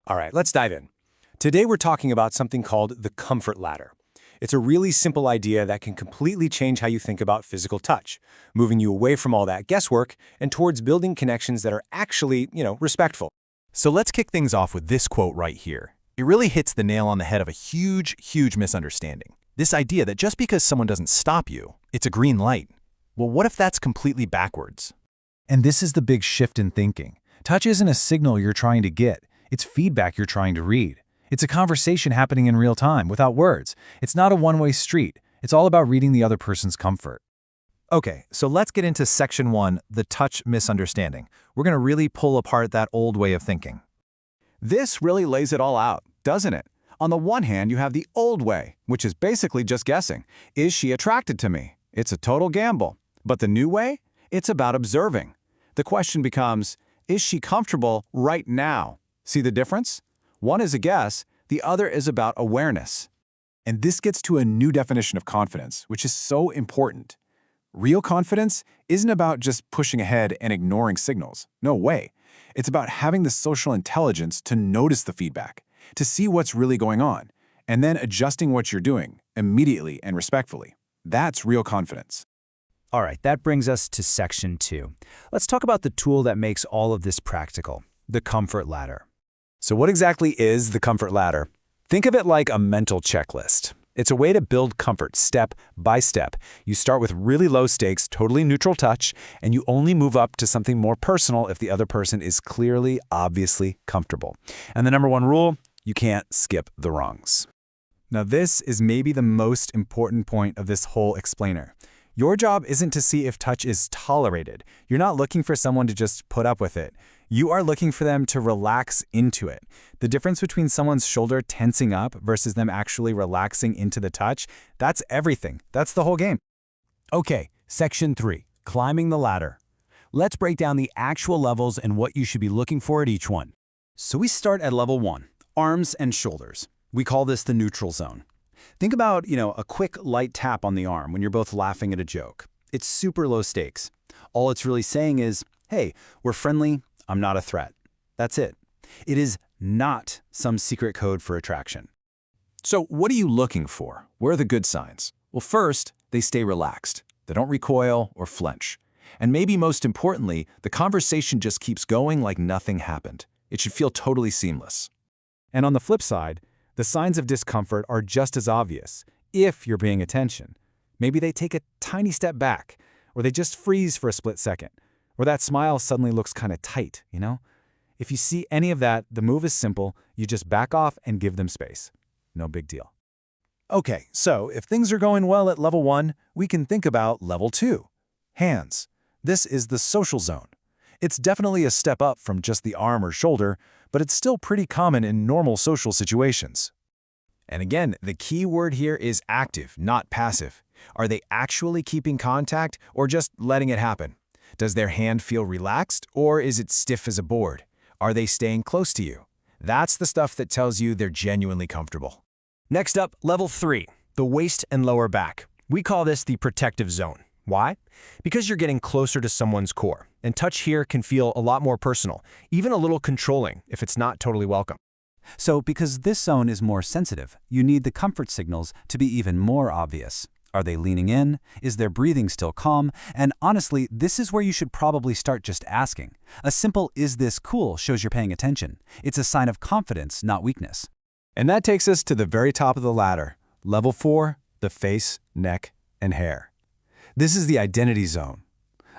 All right, let's dive in. Today we're talking about something called the comfort ladder. It's a really simple idea that can completely change how you think about physical touch, moving you away from all that guesswork and towards building connections that are actually, respectful. So let's kick things off with this quote right here. It really hits the nail on the head of a huge misunderstanding. This idea that just because someone doesn't stop you, it's a green light. Well, what if that's completely backwards? And this is the big shift in thinking. Touch isn't a signal you're trying to get. It's feedback you're trying to read. It's a conversation happening in real time, without words. It's not a one-way street. It's all about reading the other person's comfort. Okay, so let's get into section 1, the touch misunderstanding. We're going to really pull apart that old way of thinking. This really lays it all out, doesn't it? On the one hand, you have the old way, which is basically just guessing. Is she attracted to me? It's a total gamble. But the new way? It's about observing. The question becomes, is she comfortable right now? See the difference? One is a guess, the other is about awareness. And this gets to a new definition of confidence, which is so important. Real confidence isn't about just pushing ahead and ignoring signals. No way. It's about having the social intelligence to notice the feedback, to see what's really going on, and then adjusting what you're doing immediately and respectfully. That's real confidence. All right, that brings us to section 2. Let's talk about the tool that makes all of this practical, the comfort ladder. So what exactly is the comfort ladder? Think of it like a mental checklist. It's a way to build comfort step by step. You start with really low stakes, totally neutral touch, and you only move up to something more personal if the other person is clearly, obviously comfortable. And the number one rule, you can't skip the rungs. Now this is maybe the most important point of this whole explainer. Your job isn't to see if touch is tolerated. You're not looking for someone to just put up with it. You are looking for them to relax into it. The difference between someone's shoulder tensing up versus them actually relaxing into the touch, that's everything. That's the whole game. Okay, section 3, climbing the ladder. Let's break down the actual levels and what you should be looking for at each one. So we start at level 1, arms and shoulders. We call this the neutral zone. Think about, a quick light tap on the arm when you're both laughing at a joke. It's super low stakes. All it's really saying is, hey, we're friendly, I'm not a threat. That's it. It is not some secret code for attraction. So what are you looking for? Where are the good signs? Well, first, they stay relaxed. They don't recoil or flinch. And maybe most importantly, the conversation just keeps going like nothing happened. It should feel totally seamless. And on the flip side, the signs of discomfort are just as obvious, if you're paying attention. Maybe they take a tiny step back, or they just freeze for a split second, or that smile suddenly looks kind of tight, If you see any of that, the move is simple. You just back off and give them space. No big deal. Okay, so if things are going well at level 1, we can think about level 2, hands. This is the social zone. It's definitely a step up from just the arm or shoulder, but it's still pretty common in normal social situations. And again, the key word here is active, not passive. Are they actually keeping contact or just letting it happen? Does their hand feel relaxed or is it stiff as a board? Are they staying close to you? That's the stuff that tells you they're genuinely comfortable. Next up, level 3, the waist and lower back. We call this the protective zone. Why? Because you're getting closer to someone's core, and touch here can feel a lot more personal, even a little controlling if it's not totally welcome. So because this zone is more sensitive, you need the comfort signals to be even more obvious. Are they leaning in? Is their breathing still calm? And honestly, this is where you should probably start just asking. A simple "is this cool" shows you're paying attention. It's a sign of confidence, not weakness. And that takes us to the very top of the ladder, level 4, the face, neck, and hair. This is the identity zone.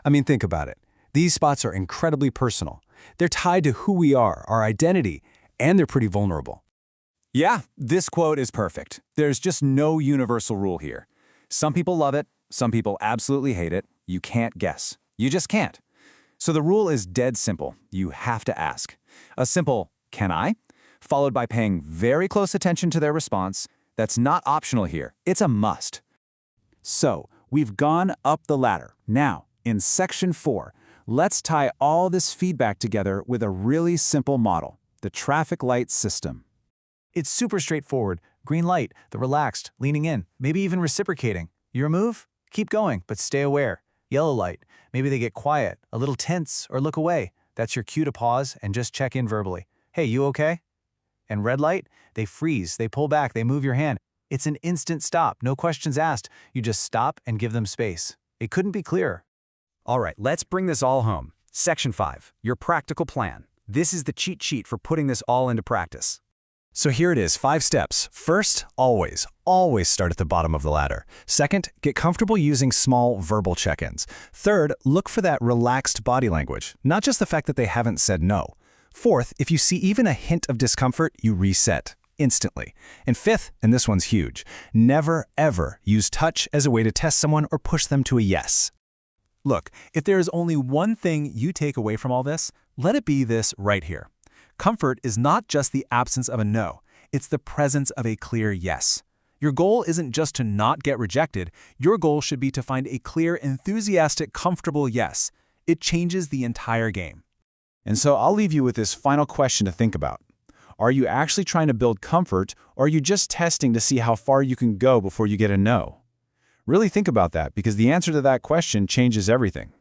I mean, think about it. These spots are incredibly personal. They're tied to who we are, our identity, and they're pretty vulnerable. Yeah, this quote is perfect. There's just no universal rule here. Some people love it, some people absolutely hate it. You can't guess. You just can't. So the rule is dead simple. You have to ask. A simple, "Can I?" followed by paying very close attention to their response. That's not optional here. It's a must. So, we've gone up the ladder. Now, in section 4, let's tie all this feedback together with a really simple model, the traffic light system. It's super straightforward. Green light, the relaxed, leaning in, maybe even reciprocating. Your move? Keep going, but stay aware. Yellow light, maybe they get quiet, a little tense, or look away. That's your cue to pause and just check in verbally. Hey, you okay? And red light, they freeze, they pull back, they move your hand. It's an instant stop, no questions asked. You just stop and give them space. It couldn't be clearer. All right, let's bring this all home. Section 5, your practical plan. This is the cheat sheet for putting this all into practice. So here it is, 5 steps. First, always start at the bottom of the ladder. Second, get comfortable using small verbal check-ins. Third, look for that relaxed body language, not just the fact that they haven't said no. Fourth, if you see even a hint of discomfort, you reset instantly. And fifth, and this one's huge, never ever use touch as a way to test someone or push them to a yes. Look, if there is only one thing you take away from all this, let it be this right here. Comfort is not just the absence of a no, it's the presence of a clear yes. Your goal isn't just to not get rejected, your goal should be to find a clear, enthusiastic, comfortable yes. It changes the entire game. And so I'll leave you with this final question to think about. Are you actually trying to build comfort, or are you just testing to see how far you can go before you get a no? Really think about that, because the answer to that question changes everything.